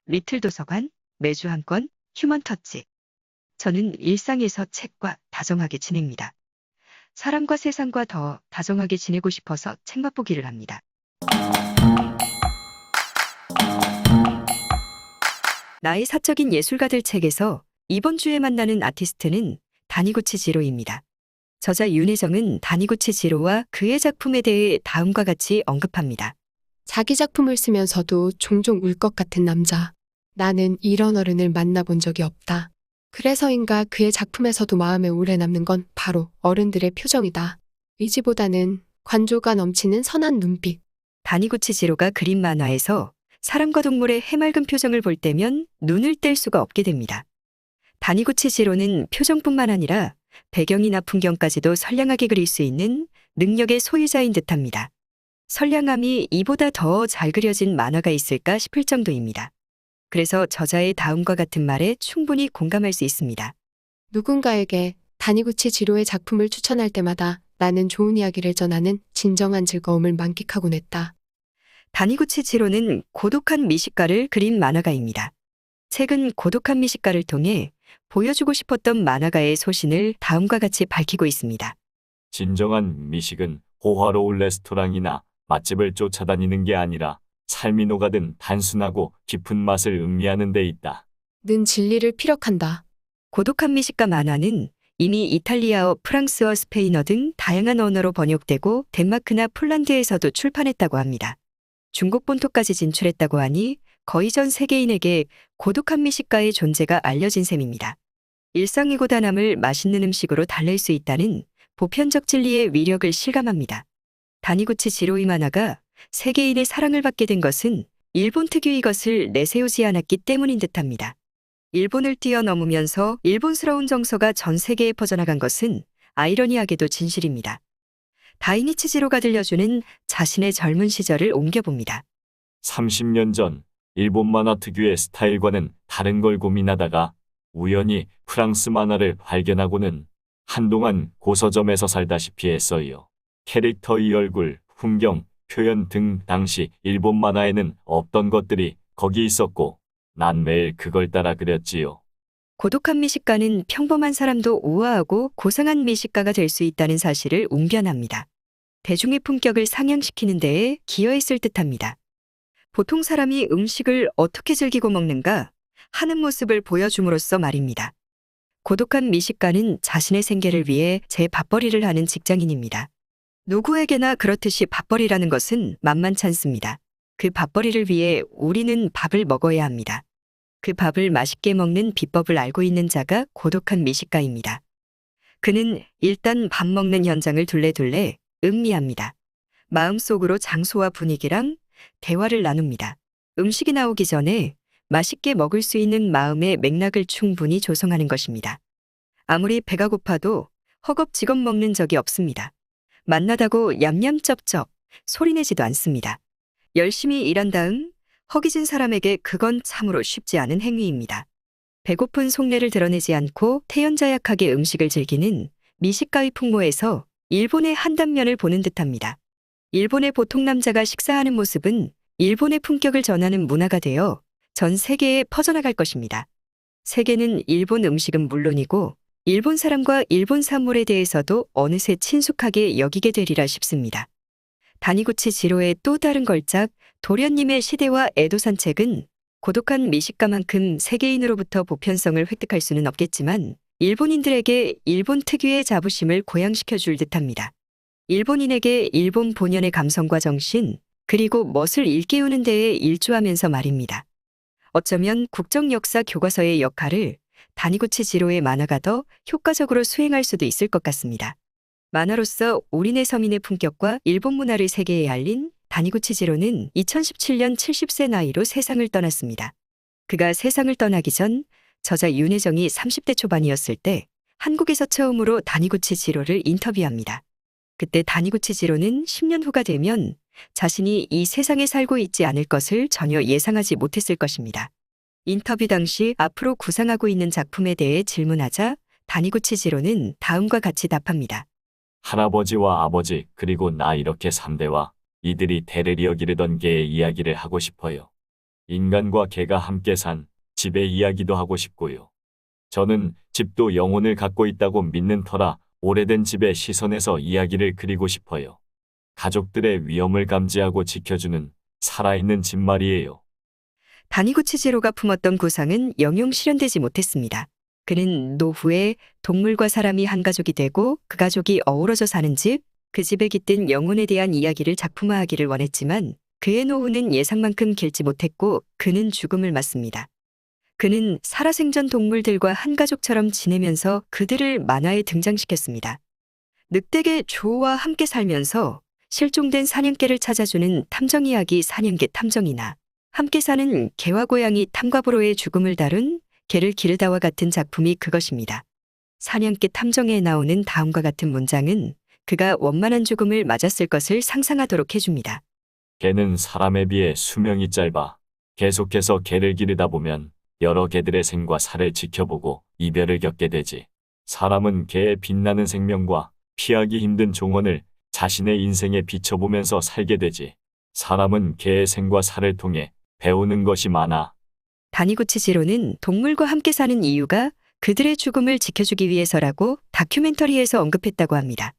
리틀 도서관, 매주 한 권, 휴먼 터치. 저는 일상에서 책과 다정하게 지냅니다. 사람과 세상과 더 다정하게 지내고 싶어서 책 맛보기를 합니다. 나의 사적인 예술가들 책에서 이번 주에 만나는 아티스트는 다니구치 지로입니다. 저자 윤혜정은 다니구치 지로와 그의 작품에 대해 다음과 같이 언급합니다. 자기 작품을 쓰면서도 종종 울 것 같은 남자. 나는 이런 어른을 만나본 적이 없다. 그래서인가 그의 작품에서도 마음에 오래 남는 건 바로 어른들의 표정이다. 의지보다는 관조가 넘치는 선한 눈빛. 다니구치 지로가 그린 만화에서 사람과 동물의 해맑은 표정을 볼 때면 눈을 뗄 수가 없게 됩니다. 다니구치 지로는 표정뿐만 아니라 배경이나 풍경까지도 선량하게 그릴 수 있는 능력의 소유자인 듯합니다. 선량함이 이보다 더 잘 그려진 만화가 있을까 싶을 정도입니다. 그래서 저자의 다음과 같은 말에 충분히 공감할 수 있습니다. 누군가에게 다니구치 지로의 작품을 추천할 때마다 나는 좋은 이야기를 전하는 진정한 즐거움을 만끽하곤 했다. 다니구치 지로는 고독한 미식가를 그린 만화가입니다. 책은 고독한 미식가를 통해 보여주고 싶었던 만화가의 소신을 다음과 같이 밝히고 있습니다. 진정한 미식은 호화로운 레스토랑이나 맛집을 쫓아다니는 게 아니라 삶이 녹아든 단순하고 깊은 맛을 음미하는 데 있다. 는 진리를 피력한다. 고독한 미식가 만화는 이미 이탈리아어, 프랑스어, 스페인어 등 다양한 언어로 번역되고 덴마크나 폴란드에서도 출판했다고 합니다. 중국 본토까지 진출했다고 하니 거의 전 세계인에게 고독한 미식가의 존재가 알려진 셈입니다. 일상의 고단함을 맛있는 음식으로 달랠 수 있다는 보편적 진리의 위력을 실감합니다. 다니구치 지로이 만화가 세계인의 사랑을 받게 된 것은 일본 특유의 것을 내세우지 않았기 때문인 듯합니다. 일본을 뛰어넘으면서 일본스러운 정서가 전 세계에 퍼져나간 것은 아이러니하게도 진실입니다. 다이니치 지로가 들려주는 자신의 젊은 시절을 옮겨봅니다. 30년 전 일본 만화 특유의 스타일과는 다른 걸 고민하다가 우연히 프랑스 만화를 발견하고는 한동안 고서점에서 살다시피 했어요. 캐릭터의 얼굴, 풍경, 표현 등 당시 일본 만화에는 없던 것들이 거기 있었고 난 매일 그걸 따라 그렸지요. 고독한 미식가는 평범한 사람도 우아하고 고상한 미식가가 될 수 있다는 사실을 웅변합니다. 대중의 품격을 상향시키는 데에 기여했을 듯합니다. 보통 사람이 음식을 어떻게 즐기고 먹는가 하는 모습을 보여줌으로써 말입니다. 고독한 미식가는 자신의 생계를 위해 재밥벌이를 하는 직장인입니다. 누구에게나 그렇듯이 밥벌이라는 것은 만만치 않습니다. 그 밥벌이를 위해 우리는 밥을 먹어야 합니다. 그 밥을 맛있게 먹는 비법을 알고 있는 자가 고독한 미식가입니다. 그는 일단 밥 먹는 현장을 둘레둘레 음미합니다. 마음속으로 장소와 분위기랑 대화를 나눕니다. 음식이 나오기 전에 맛있게 먹을 수 있는 마음의 맥락을 충분히 조성하는 것입니다. 아무리 배가 고파도 허겁지겁 먹는 적이 없습니다. 만나다고 얌얌쩝쩝 소리내지도 않습니다. 열심히 일한 다음 허기진 사람에게 그건 참으로 쉽지 않은 행위입니다. 배고픈 속내를 드러내지 않고 태연자약하게 음식을 즐기는 미식가의 풍모에서 일본의 한 단면을 보는 듯합니다. 일본의 보통 남자가 식사하는 모습은 일본의 품격을 전하는 문화가 되어 전 세계에 퍼져나갈 것입니다. 세계는 일본 음식은 물론이고 일본 사람과 일본 산물에 대해서도 어느새 친숙하게 여기게 되리라 싶습니다. 다니구치 지로의 또 다른 걸작 도련님의 시대와 에도 산책은 고독한 미식가만큼 세계인으로부터 보편성을 획득할 수는 없겠지만 일본인들에게 일본 특유의 자부심을 고양시켜 줄 듯합니다. 일본인에게 일본 본연의 감성과 정신 그리고 멋을 일깨우는 데에 일조하면서 말입니다. 어쩌면 국정역사 교과서의 역할을 다니구치 지로의 만화가 더 효과적으로 수행할 수도 있을 것 같습니다. 만화로서 우리네 서민의 품격과 일본 문화를 세계에 알린 다니구치 지로는 2017년 70세 나이로 세상을 떠났습니다. 그가 세상을 떠나기 전 저자 윤혜정이 30대 초반이었을 때 한국에서 처음으로 다니구치 지로를 인터뷰합니다. 그때 다니구치 지로는 10년 후가 되면 자신이 이 세상에 살고 있지 않을 것을 전혀 예상하지 못했을 것입니다. 인터뷰 당시 앞으로 구상하고 있는 작품에 대해 질문하자 다니구치 지로는 다음과 같이 답합니다. 할아버지와 아버지 그리고 나 이렇게 3대와 이들이 대를 이어기르던 게의 이야기를 하고 싶어요. 인간과 개가 함께 산 집의 이야기도 하고 싶고요. 저는 집도 영혼을 갖고 있다고 믿는 터라 오래된 집의 시선에서 이야기를 그리고 싶어요. 가족들의 위험을 감지하고 지켜주는 살아있는 집 말이에요. 다니구치 지로가 품었던 구상은 영영 실현되지 못했습니다. 그는 노후에 동물과 사람이 한 가족이 되고 그 가족이 어우러져 사는 집, 그 집에 깃든 영혼에 대한 이야기를 작품화하기를 원했지만 그의 노후는 예상만큼 길지 못했고 그는 죽음을 맞습니다. 그는 살아생전 동물들과 한 가족처럼 지내면서 그들을 만화에 등장시켰습니다. 늑대계 조와 함께 살면서 실종된 사냥개를 찾아주는 탐정 이야기 사냥개 탐정이나 함께 사는 개와 고양이 탐과보로의 죽음을 다룬 개를 기르다와 같은 작품이 그것입니다. 사냥개 탐정에 나오는 다음과 같은 문장은 그가 원만한 죽음을 맞았을 것을 상상하도록 해줍니다. 개는 사람에 비해 수명이 짧아. 계속해서 개를 기르다 보면 여러 개들의 생과 살을 지켜보고 이별을 겪게 되지. 사람은 개의 빛나는 생명과 피하기 힘든 종언을 자신의 인생에 비춰보면서 살게 되지. 사람은 개의 생과 살을 통해 배우는 것이 많아. 다니구치 지로는 동물과 함께 사는 이유가 그들의 죽음을 지켜주기 위해서라고 다큐멘터리에서 언급했다고 합니다.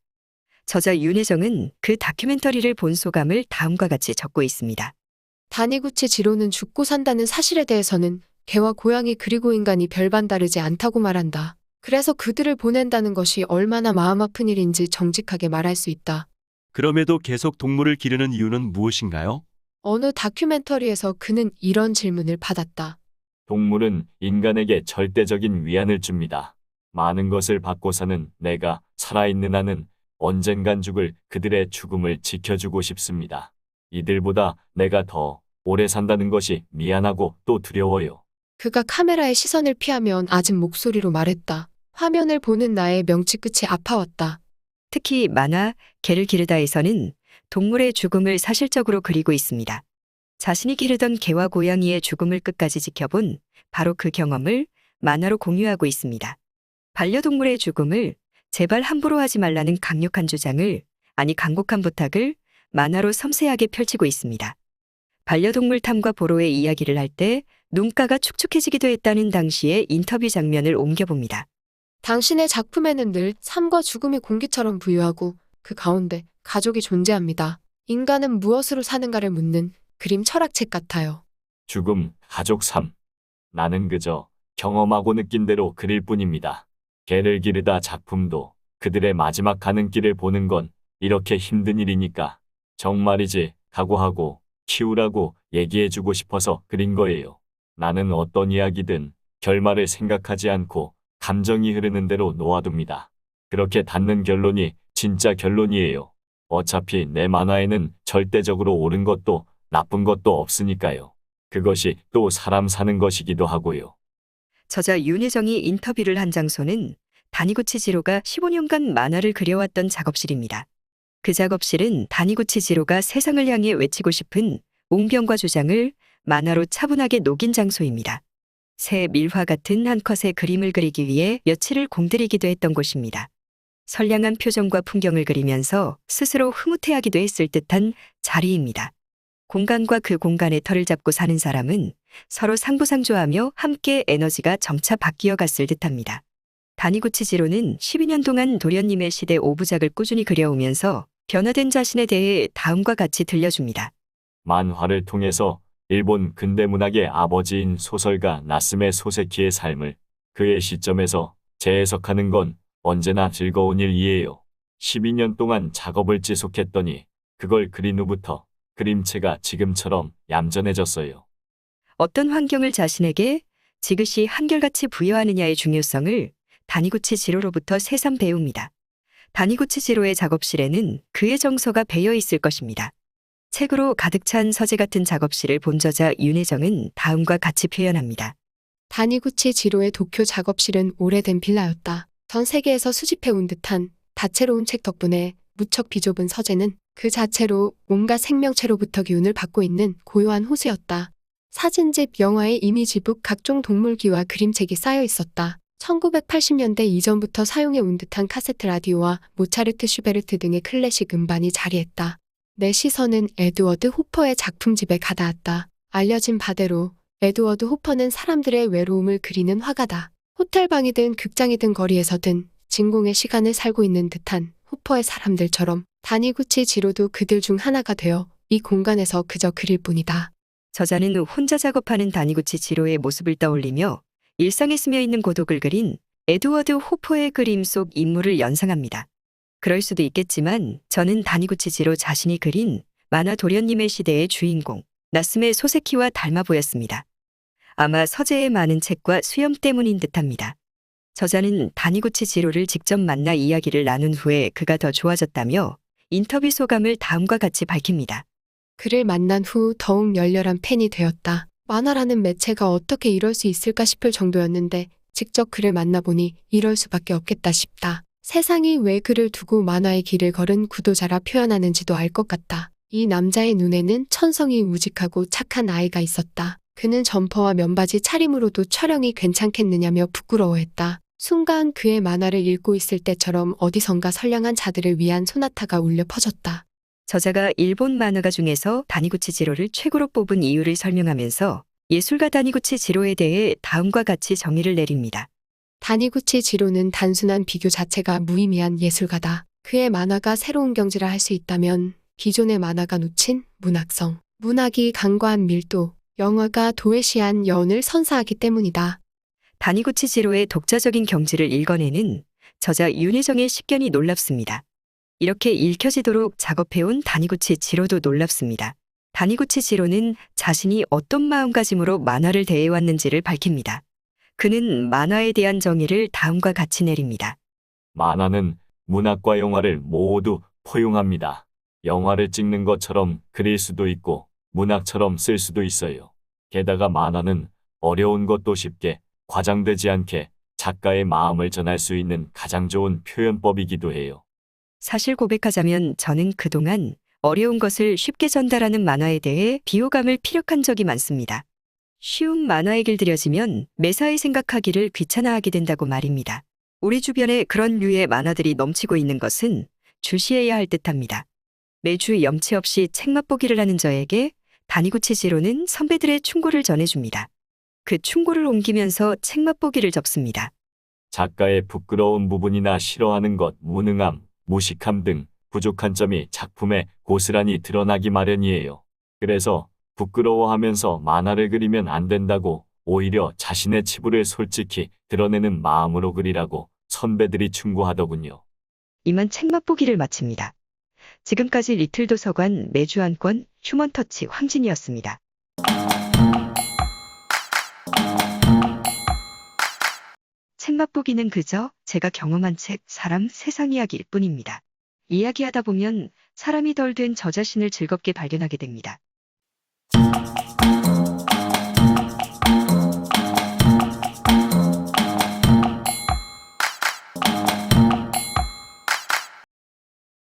저자 윤혜정은 그 다큐멘터리를 본 소감을 다음과 같이 적고 있습니다. 다니구치 지로는 죽고 산다는 사실에 대해서는 개와 고양이 그리고 인간이 별반 다르지 않다고 말한다. 그래서 그들을 보낸다는 것이 얼마나 마음 아픈 일인지 정직하게 말할 수 있다. 그럼에도 계속 동물을 기르는 이유는 무엇인가요? 어느 다큐멘터리에서 그는 이런 질문을 받았다. 동물은 인간에게 절대적인 위안을 줍니다. 많은 것을 받고 사는 내가 살아있는 한은 언젠간 죽을 그들의 죽음을 지켜주고 싶습니다. 이들보다 내가 더 오래 산다는 것이 미안하고 또 두려워요. 그가 카메라의 시선을 피하면 아진 목소리로 말했다. 화면을 보는 나의 명치 끝이 아파왔다. 특히 만화 개를 기르다에서는 동물의 죽음을 사실적으로 그리고 있습니다. 자신이 기르던 개와 고양이의 죽음을 끝까지 지켜본 바로 그 경험을 만화로 공유하고 있습니다. 반려동물의 죽음을 제발 함부로 하지 말라는 강력한 주장을, 아니 간곡한 부탁을 만화로 섬세하게 펼치고 있습니다. 반려동물 탐과 보로의 이야기를 할 때 눈가가 축축해지기도 했다는 당시의 인터뷰 장면을 옮겨봅니다. 당신의 작품에는 늘 삶과 죽음이 공기처럼 부유하고 그 가운데 가족이 존재합니다. 인간은 무엇으로 사는가를 묻는 그림 철학책 같아요. 죽음, 가족 삶. 나는 그저 경험하고 느낀 대로 그릴 뿐입니다. 개를 기르다 작품도 그들의 마지막 가는 길을 보는 건 이렇게 힘든 일이니까 정말이지 각오하고 키우라고 얘기해주고 싶어서 그린 거예요. 나는 어떤 이야기든 결말을 생각하지 않고 감정이 흐르는 대로 놓아둡니다. 그렇게 닿는 결론이 진짜 결론이에요. 어차피 내 만화에는 절대적으로 옳은 것도 나쁜 것도 없으니까요. 그것이 또 사람 사는 것이기도 하고요. 저자 윤혜정이 인터뷰를 한 장소는 다니구치 지로가 15년간 만화를 그려왔던 작업실입니다. 그 작업실은 다니구치 지로가 세상을 향해 외치고 싶은 웅변과 주장을 만화로 차분하게 녹인 장소입니다. 새 밀화 같은 한 컷의 그림을 그리기 위해 며칠을 공들이기도 했던 곳입니다. 선량한 표정과 풍경을 그리면서 스스로 흐뭇해하기도 했을 듯한 자리입니다. 공간과 그 공간의 털을 잡고 사는 사람은 서로 상부상조하며 함께 에너지가 점차 바뀌어 갔을 듯합니다. 다니구치 지로는 12년 동안 도련님의 시대 5부작을 꾸준히 그려오면서 변화된 자신에 대해 다음과 같이 들려줍니다. 만화를 통해서 일본 근대문학의 아버지인 소설가 나스메 소세키의 삶을 그의 시점에서 재해석하는 건 언제나 즐거운 일이에요. 12년 동안 작업을 지속했더니 그걸 그린 후부터 그림체가 지금처럼 얌전해졌어요. 어떤 환경을 자신에게 지그시 한결같이 부여하느냐의 중요성을 다니구치 지로로부터 새삼 배웁니다. 다니구치 지로의 작업실에는 그의 정서가 배어 있을 것입니다. 책으로 가득 찬 서재 같은 작업실을 본 저자 윤혜정은 다음과 같이 표현합니다. 다니구치 지로의 도쿄 작업실은 오래된 빌라였다. 전 세계에서 수집해온 듯한 다채로운 책 덕분에 무척 비좁은 서재는 그 자체로 온갖 생명체로부터 기운을 받고 있는 고요한 호수였다. 사진집, 영화의 이미지북, 각종 동물기와 그림책이 쌓여 있었다. 1980년대 이전부터 사용해온 듯한 카세트 라디오와 모차르트, 슈베르트 등의 클래식 음반이 자리했다. 내 시선은 에드워드 호퍼의 작품집에 가닿았다. 알려진 바대로 에드워드 호퍼는 사람들의 외로움을 그리는 화가다. 호텔방이든 극장이든 거리에서든 진공의 시간을 살고 있는 듯한 호퍼의 사람들처럼 다니구치 지로도 그들 중 하나가 되어 이 공간에서 그저 그릴 뿐이다. 저자는 혼자 작업하는 다니구치 지로의 모습을 떠올리며 일상에 스며 있는 고독을 그린 에드워드 호퍼의 그림 속 인물을 연상합니다. 그럴 수도 있겠지만 저는 다니구치 지로 자신이 그린 만화 도련님의 시대의 주인공 나스메 소세키와 닮아 보였습니다. 아마 서재의 많은 책과 수염 때문인 듯합니다. 저자는 다니구치 지로를 직접 만나 이야기를 나눈 후에 그가 더 좋아졌다며 인터뷰 소감을 다음과 같이 밝힙니다. 그를 만난 후 더욱 열렬한 팬이 되었다. 만화라는 매체가 어떻게 이럴 수 있을까 싶을 정도였는데 직접 그를 만나보니 이럴 수밖에 없겠다 싶다. 세상이 왜 그를 두고 만화의 길을 걸은 구도자라 표현하는지도 알 것 같다. 이 남자의 눈에는 천성이 우직하고 착한 아이가 있었다. 그는 점퍼와 면바지 차림으로도 촬영이 괜찮겠느냐며 부끄러워했다. 순간 그의 만화를 읽고 있을 때처럼 어디선가 선량한 자들을 위한 소나타가 울려 퍼졌다. 저자가 일본 만화가 중에서 다니구치 지로를 최고로 뽑은 이유를 설명하면서 예술가 다니구치 지로에 대해 다음과 같이 정의를 내립니다. 다니구치 지로는 단순한 비교 자체가 무의미한 예술가다. 그의 만화가 새로운 경지라 할 수 있다면 기존의 만화가 놓친 문학성, 문학이 간과한 밀도, 영화가 도외시한 여운을 선사하기 때문이다. 다니구치 지로의 독자적인 경지를 읽어내는 저자 윤혜정의 식견이 놀랍습니다. 이렇게 읽혀지도록 작업해온 다니구치 지로도 놀랍습니다. 다니구치 지로는 자신이 어떤 마음가짐으로 만화를 대해왔는지를 밝힙니다. 그는 만화에 대한 정의를 다음과 같이 내립니다. 만화는 문학과 영화를 모두 포용합니다. 영화를 찍는 것처럼 그릴 수도 있고 문학처럼 쓸 수도 있어요. 게다가 만화는 어려운 것도 쉽게 과장되지 않게 작가의 마음을 전할 수 있는 가장 좋은 표현법이기도 해요. 사실 고백하자면 저는 그동안 어려운 것을 쉽게 전달하는 만화에 대해 비호감을 피력한 적이 많습니다. 쉬운 만화에 길들여지면 매사에 생각하기를 귀찮아하게 된다고 말입니다. 우리 주변에 그런 류의 만화들이 넘치고 있는 것은 주시해야 할 듯합니다. 매주 염치 없이 책 맛보기를 하는 저에게 다니구치 지로는 선배들의 충고를 전해줍니다. 그 충고를 옮기면서 책 맛보기를 접습니다. 작가의 부끄러운 부분이나 싫어하는 것, 무능함, 무식함 등 부족한 점이 작품에 고스란히 드러나기 마련이에요. 그래서 부끄러워하면서 만화를 그리면 안 된다고 오히려 자신의 치부를 솔직히 드러내는 마음으로 그리라고 선배들이 충고하더군요. 이만 책 맛보기를 마칩니다. 지금까지 리틀 도서관 매주 한 권 휴먼터치 황진이었습니다. 책 맛보기는 그저 제가 경험한 책, 사람, 세상 이야기일 뿐입니다. 이야기하다 보면 사람이 덜 된 저 자신을 즐겁게 발견하게 됩니다.